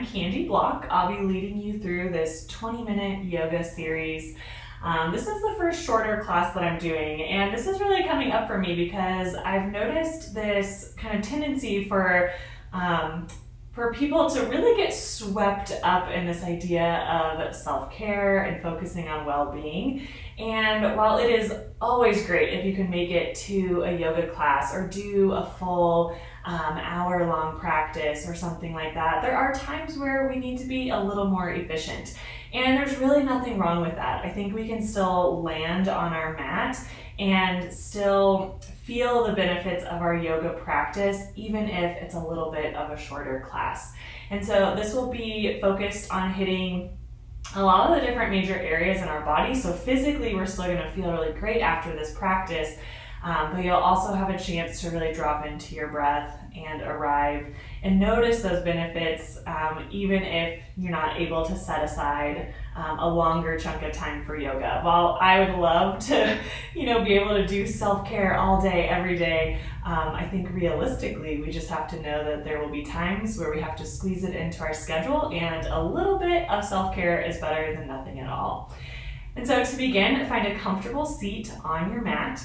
I'm Candy Block. I'll be leading you through this 20-minute yoga series. This is the first shorter class that I'm doing, and this is really coming up for me because I've noticed this kind of tendency for people to really get swept up in this idea of self-care and focusing on well-being. And while it is always great if you can make it to a yoga class or do a full hour-long practice or something like that, there are times where we need to be a little more efficient. And there's really nothing wrong with that. I think we can still land on our mat and still feel the benefits of our yoga practice, even if it's a little bit of a shorter class. And so this will be focused on hitting a lot of the different major areas in our body. So physically, we're still gonna feel really great after this practice, but you'll also have a chance to really drop into your breath and arrive and notice those benefits, even if you're not able to set aside a longer chunk of time for yoga. While I would love to, be able to do self-care all day, every day, I think realistically, we just have to know that there will be times where we have to squeeze it into our schedule, and a little bit of self-care is better than nothing at all. And so to begin, find a comfortable seat on your mat.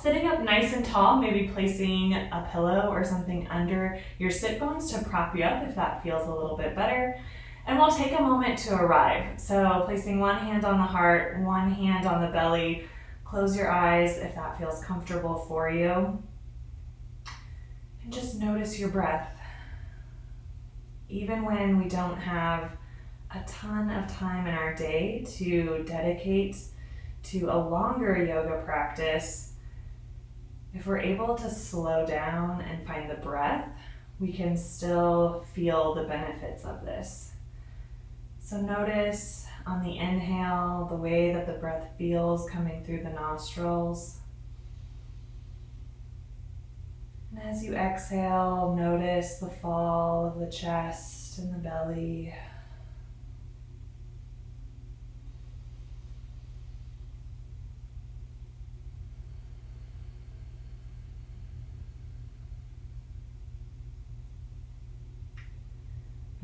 Sitting up nice and tall, maybe placing a pillow or something under your sit bones to prop you up if that feels a little bit better. And we'll take a moment to arrive. So placing one hand on the heart, one hand on the belly. Close your eyes if that feels comfortable for you. And just notice your breath. Even when we don't have a ton of time in our day to dedicate to a longer yoga practice, if we're able to slow down and find the breath, we can still feel the benefits of this. So notice on the inhale, the way that the breath feels coming through the nostrils. And as you exhale, notice the fall of the chest and the belly.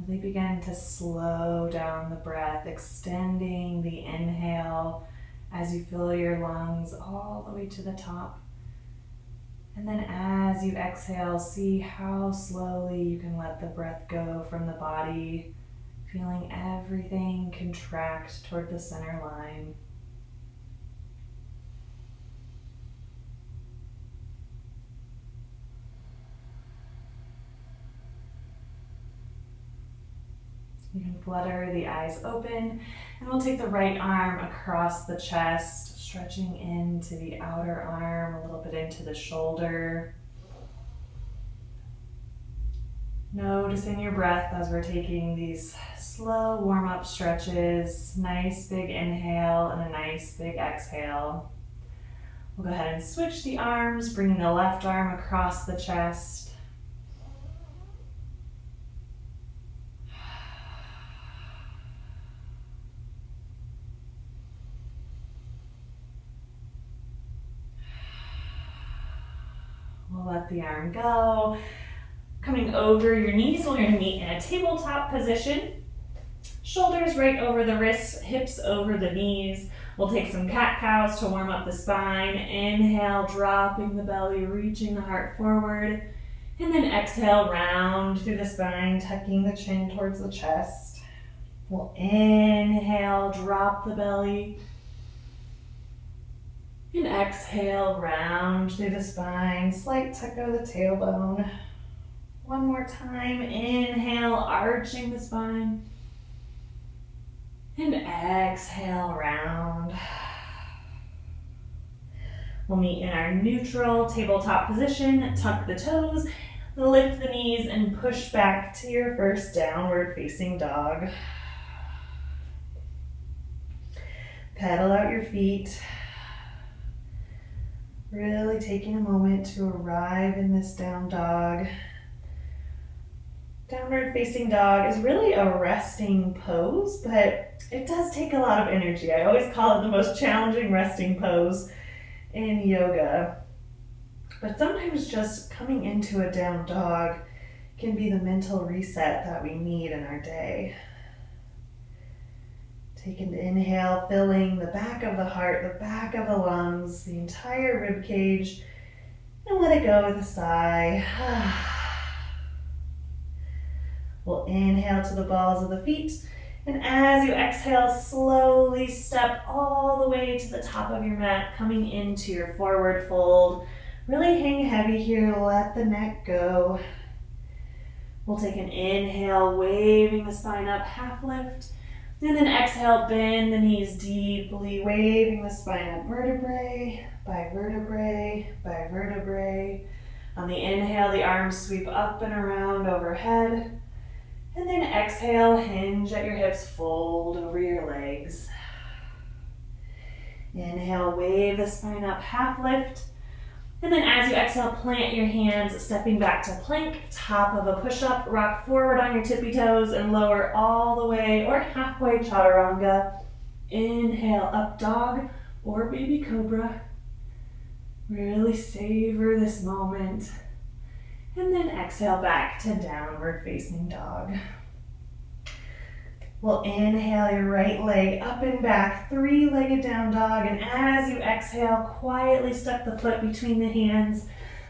Really begin to slow down the breath, extending the inhale as you fill your lungs all the way to the top. And then as you exhale, see how slowly you can let the breath go from the body, feeling everything contract toward the center line. You can flutter the eyes open, and we'll take the right arm across the chest, stretching into the outer arm, a little bit into the shoulder. Noticing your breath as we're taking these slow warm-up stretches. Nice big inhale and a nice big exhale. We'll go ahead and switch the arms, bringing the left arm across the chest. We'll let the arm go. Coming over your knees, we're going to meet in a tabletop position. Shoulders right over the wrists, hips over the knees. We'll take some cat-cows to warm up the spine. Inhale, dropping the belly, reaching the heart forward. And then exhale, round through the spine, tucking the chin towards the chest. We'll inhale, drop the belly. And exhale, round through the spine, slight tuck of the tailbone. One more time, inhale, arching the spine. And exhale, round. We'll meet in our neutral tabletop position, tuck the toes, lift the knees, and push back to your first downward facing dog. Pedal out your feet. Really taking a moment to arrive in this down dog. Downward facing dog is really a resting pose, but it does take a lot of energy. I always call it the most challenging resting pose in yoga. But sometimes just coming into a down dog can be the mental reset that we need in our day. Take an inhale, filling the back of the heart, the back of the lungs, the entire rib cage, and let it go with a sigh. We'll inhale to the balls of the feet, and as you exhale, slowly step all the way to the top of your mat, coming into your forward fold. Really hang heavy here, let the neck go. We'll take an inhale, waving the spine up, half lift. And then exhale, bend the knees deeply, waving the spine up, vertebrae by vertebrae by vertebrae. On the inhale, the arms sweep up and around overhead. And then exhale, hinge at your hips, fold over your legs. Inhale, wave the spine up, half lift. And then as you exhale, plant your hands, stepping back to plank, top of a push-up, rock forward on your tippy toes and lower all the way or halfway chaturanga. Inhale, up dog or baby cobra. Really savor this moment. And then exhale back to downward facing dog. We'll inhale your right leg up and back, three-legged down dog, and as you exhale, quietly step the foot between the hands,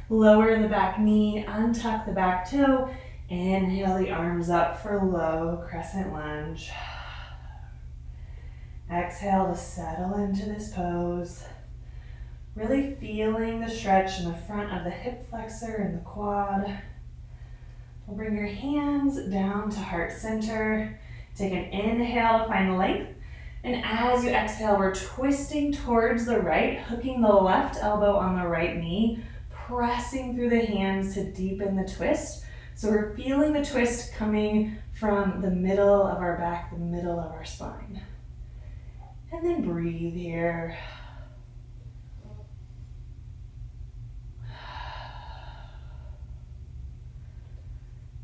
lower the back knee, untuck the back toe, inhale the arms up for low crescent lunge. Exhale to settle into this pose, really feeling the stretch in the front of the hip flexor and the quad. We'll bring your hands down to heart center. Take an inhale to find length, and as you exhale, we're twisting towards the right, hooking the left elbow on the right knee, pressing through the hands to deepen the twist. So we're feeling the twist coming from the middle of our back, the middle of our spine. And then breathe here.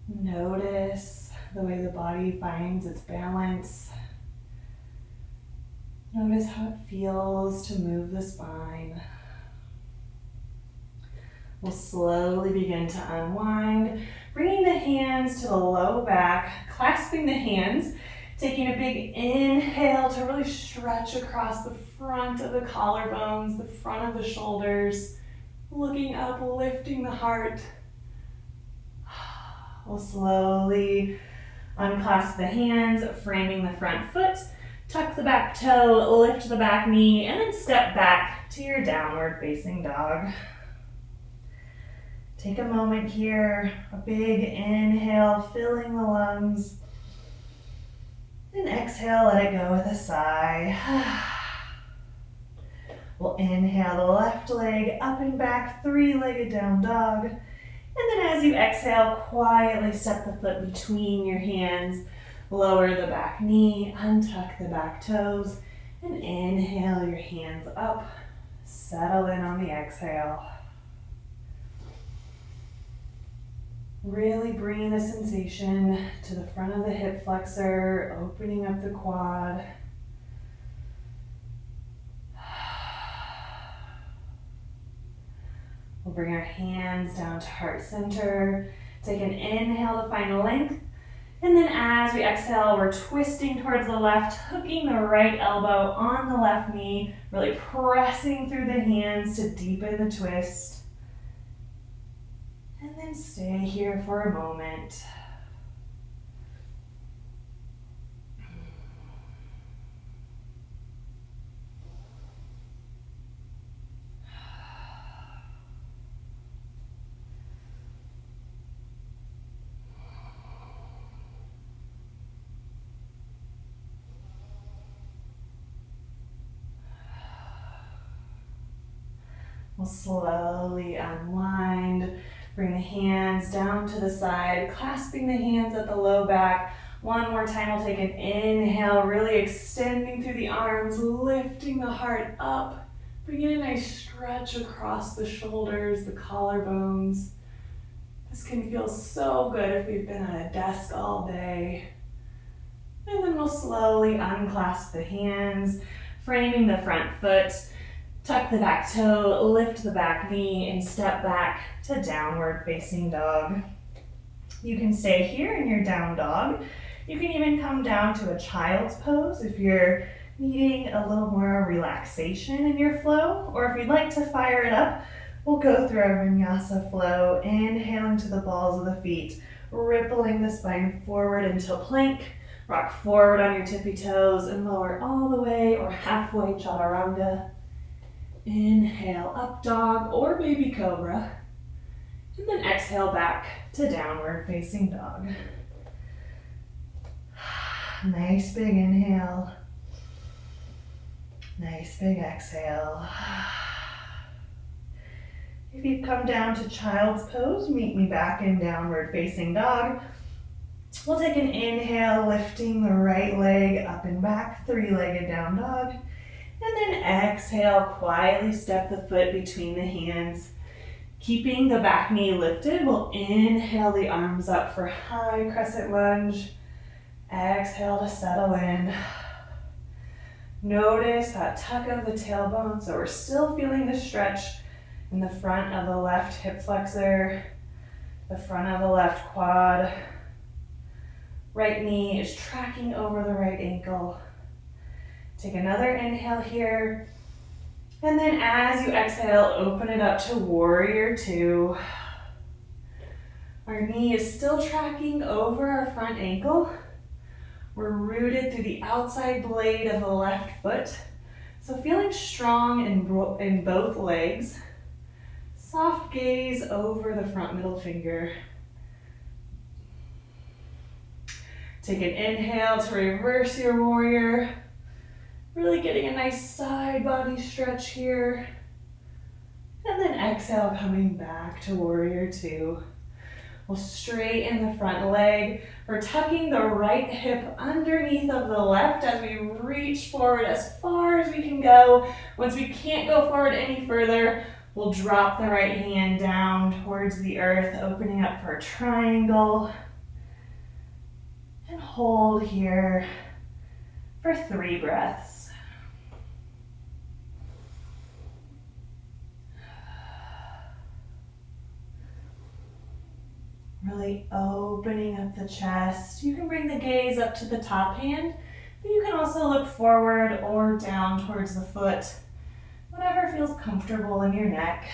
Notice the way the body finds its balance. Notice how it feels to move the spine. We'll slowly begin to unwind, bringing the hands to the low back, clasping the hands, taking a big inhale to really stretch across the front of the collarbones, the front of the shoulders, looking up, lifting the heart. We'll slowly unclasp the hands, framing the front foot, tuck the back toe, lift the back knee, and then step back to your downward facing dog. Take a moment here, a big inhale, filling the lungs. And exhale, let it go with a sigh. We'll inhale the left leg up and back, three-legged down dog. And then as you exhale, quietly step the foot between your hands, lower the back knee, untuck the back toes, and inhale your hands up, settle in on the exhale. Really bringing the sensation to the front of the hip flexor, opening up the quad. We'll bring our hands down to heart center. Take an inhale to find length. And then as we exhale, we're twisting towards the left, hooking the right elbow on the left knee, really pressing through the hands to deepen the twist. And then stay here for a moment. We'll slowly unwind, bring the hands down to the side, clasping the hands at the low back. One more time, we'll take an inhale, really extending through the arms, lifting the heart up, bringing a nice stretch across the shoulders, the collarbones. This can feel so good if we've been at a desk all day. And then we'll slowly unclasp the hands, framing the front foot. Tuck the back toe, lift the back knee, and step back to downward facing dog. You can stay here in your down dog. You can even come down to a child's pose if you're needing a little more relaxation in your flow, or if you'd like to fire it up, we'll go through our vinyasa flow, inhaling to the balls of the feet, rippling the spine forward into plank, rock forward on your tippy toes and lower all the way or halfway chaturanga. Inhale, up dog or baby cobra, and then exhale back to downward facing dog. Nice big inhale. Nice big exhale. If you've come down to child's pose, meet me back in downward facing dog. We'll take an inhale, lifting the right leg up and back, three-legged down dog. And then exhale, quietly step the foot between the hands. Keeping the back knee lifted, we'll inhale the arms up for high crescent lunge. Exhale to settle in. Notice that tuck of the tailbone, so we're still feeling the stretch in the front of the left hip flexor, the front of the left quad. Right knee is tracking over the right ankle. Take another inhale here. And then as you exhale, open it up to warrior two. Our knee is still tracking over our front ankle. We're rooted through the outside blade of the left foot. So feeling strong in both legs. Soft gaze over the front middle finger. Take an inhale to reverse your warrior. Really getting a nice side body stretch here. And then exhale, coming back to warrior two. We'll straighten the front leg. We're tucking the right hip underneath of the left as we reach forward as far as we can go. Once we can't go forward any further, we'll drop the right hand down towards the earth, opening up for a triangle. And hold here for 3 breaths. Really opening up the chest. You can bring the gaze up to the top hand, but you can also look forward or down towards the foot. Whatever feels comfortable in your neck.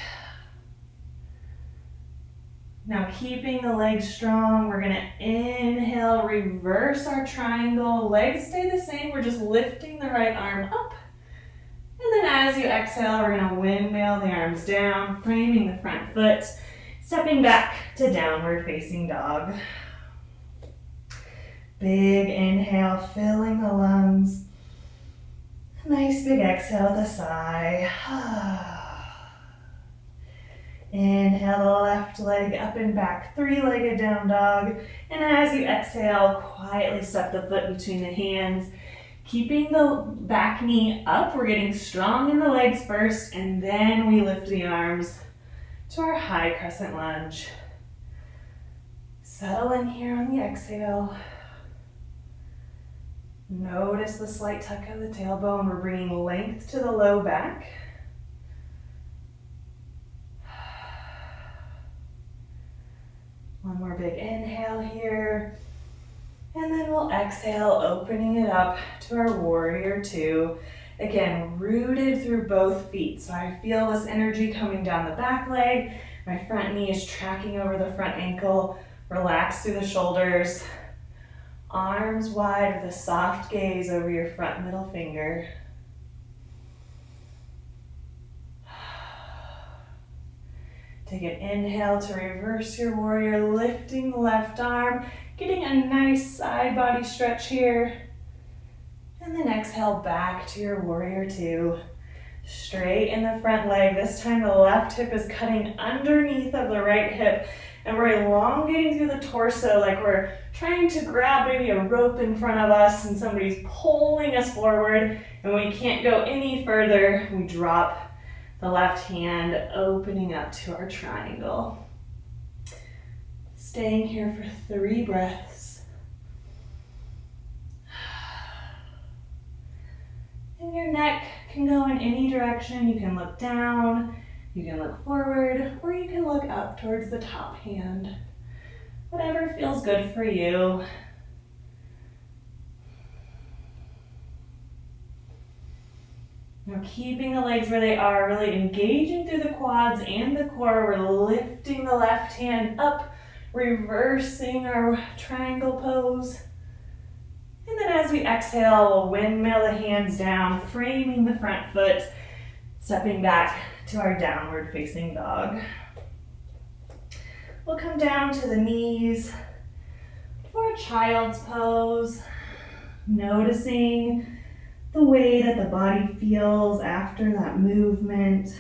Now keeping the legs strong, we're gonna inhale, reverse our triangle. Legs stay the same, we're just lifting the right arm up. And then as you exhale, we're gonna windmill the arms down, framing the front foot. Stepping back to downward facing dog. Big inhale, filling the lungs. Nice big exhale at the side. Inhale the left leg up and back, three-legged down dog. And as you exhale, quietly step the foot between the hands. Keeping the back knee up, we're getting strong in the legs first, and then we lift the arms to our high crescent lunge. Settle in here on the exhale. Notice the slight tuck of the tailbone. We're bringing length to the low back. One more big inhale here. And then we'll exhale, opening it up to our warrior two. Again, rooted through both feet. So I feel this energy coming down the back leg. My front knee is tracking over the front ankle. Relax through the shoulders. Arms wide with a soft gaze over your front middle finger. Take an inhale to reverse your warrior, lifting the left arm, getting a nice side body stretch here. And then exhale back to your warrior two. Straighten the front leg. This time the left hip is cutting underneath of the right hip. And we're elongating through the torso like we're trying to grab maybe a rope in front of us and somebody's pulling us forward. And when we can't go any further, we drop the left hand, opening up to our triangle. Staying here for 3 breaths. And your neck can go in any direction. You can look down, you can look forward, or you can look up towards the top hand. Whatever feels good for you. Now keeping the legs where they are, really engaging through the quads and the core. We're lifting the left hand up, reversing our triangle pose. And then as we exhale, we'll windmill the hands down, framing the front foot, stepping back to our downward facing dog. We'll come down to the knees for a child's pose, noticing the way that the body feels after that movement.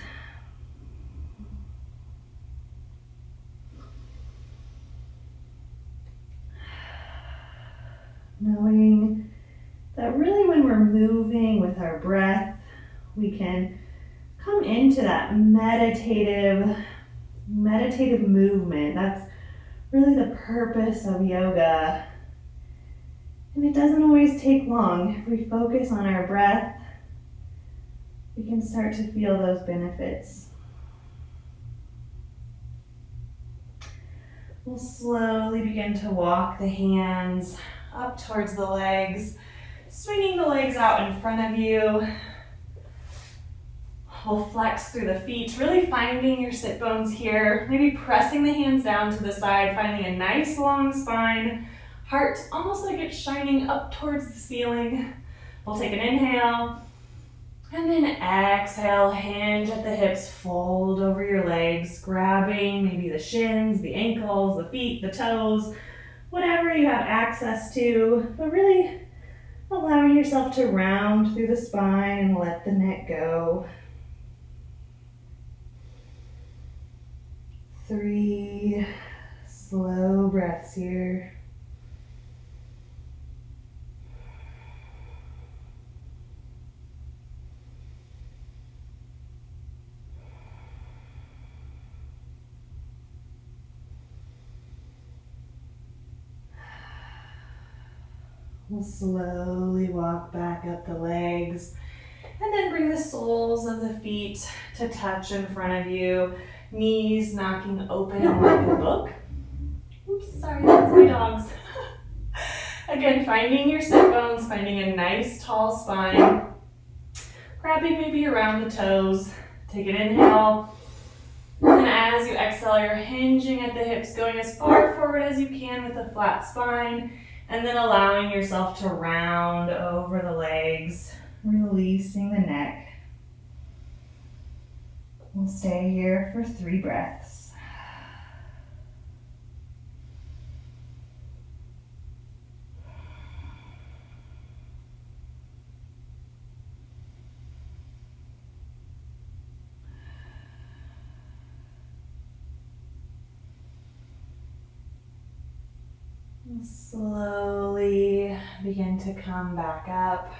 Knowing that really when we're moving with our breath, we can come into that meditative movement. That's really the purpose of yoga. And it doesn't always take long. If we focus on our breath, we can start to feel those benefits. We'll slowly begin to walk the hands up towards the legs, swinging the legs out in front of you. We'll flex through the feet, really finding your sit bones here, maybe pressing the hands down to the side, finding a nice long spine. Heart almost like it's shining up towards the ceiling. We'll take an inhale and then exhale, hinge at the hips, fold over your legs, grabbing maybe the shins, the ankles, the feet, the toes, whatever you have access to, but really allowing yourself to round through the spine and let the neck go. 3 slow breaths here. We'll slowly walk back up the legs and then bring the soles of the feet to touch in front of you. Knees knocking open like a book. Oops, sorry, that's my dogs. Again, finding your sit bones, finding a nice tall spine. Grabbing maybe around the toes. Take an inhale. And as you exhale, you're hinging at the hips, going as far forward as you can with a flat spine. And then allowing yourself to round over the legs, releasing the neck. We'll stay here for 3 breaths. We'll slowly begin to come back up.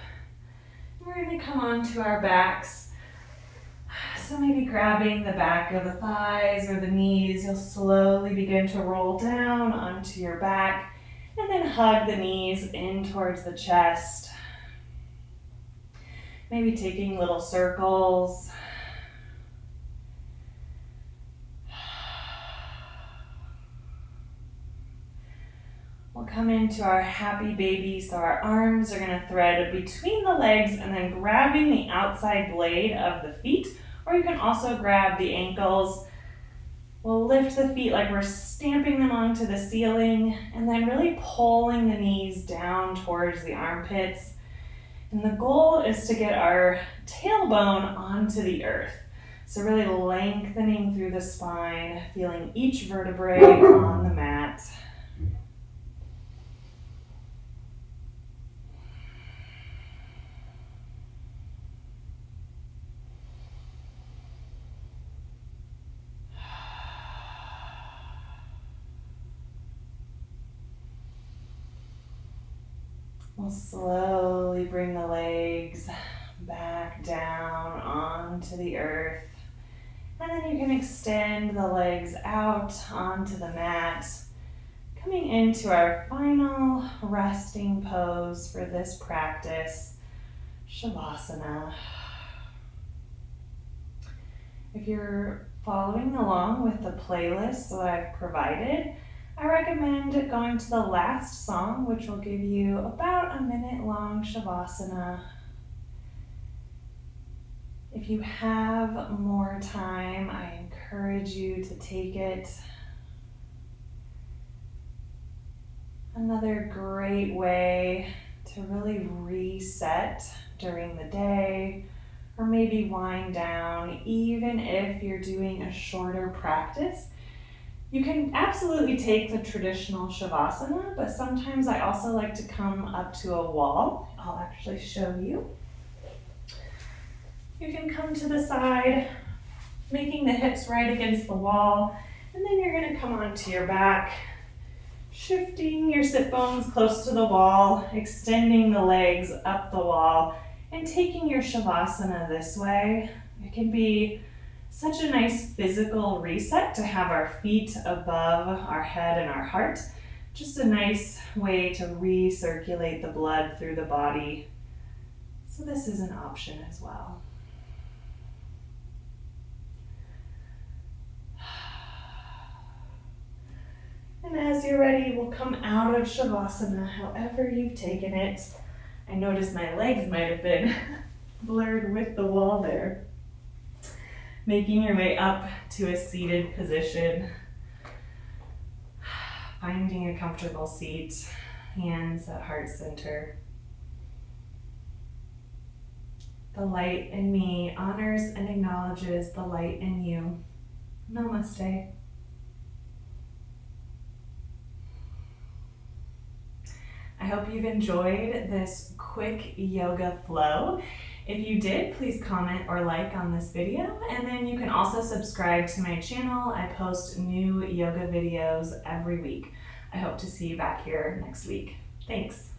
We're going to come onto our backs. So maybe grabbing the back of the thighs or the knees, you'll slowly begin to roll down onto your back and then hug the knees in towards the chest. Maybe taking little circles. We'll come into our happy baby, so our arms are going to thread between the legs and then grabbing the outside blade of the feet, or you can also grab the ankles. We'll lift the feet like we're stamping them onto the ceiling and then really pulling the knees down towards the armpits. And the goal is to get our tailbone onto the earth. So really lengthening through the spine, feeling each vertebrae on the mat. We'll slowly bring the legs back down onto the earth. And then you can extend the legs out onto the mat, coming into our final resting pose for this practice, Shavasana. If you're following along with the playlist that I've provided, I recommend going to the last song, which will give you about a minute-long Shavasana. If you have more time, I encourage you to take it. Another great way to really reset during the day, or maybe wind down, even if you're doing a shorter practice. You can absolutely take the traditional Shavasana, but sometimes I also like to come up to a wall. I'll actually show you. You can come to the side, making the hips right against the wall, and then you're going to come onto your back, shifting your sit bones close to the wall, extending the legs up the wall, and taking your Shavasana this way. It can be such a nice physical reset to have our feet above our head and our heart. Just a nice way to recirculate the blood through the body. So this is an option as well. And as you're ready, we'll come out of Shavasana, however you've taken it. I noticed my legs might have been blurred with the wall there. Making your way up to a seated position. Finding a comfortable seat, hands at heart center. The light in me honors and acknowledges the light in you. Namaste. I hope you've enjoyed this quick yoga flow. If you did, please comment or like on this video, and then you can also subscribe to my channel. I post new yoga videos every week. I hope to see you back here next week. Thanks.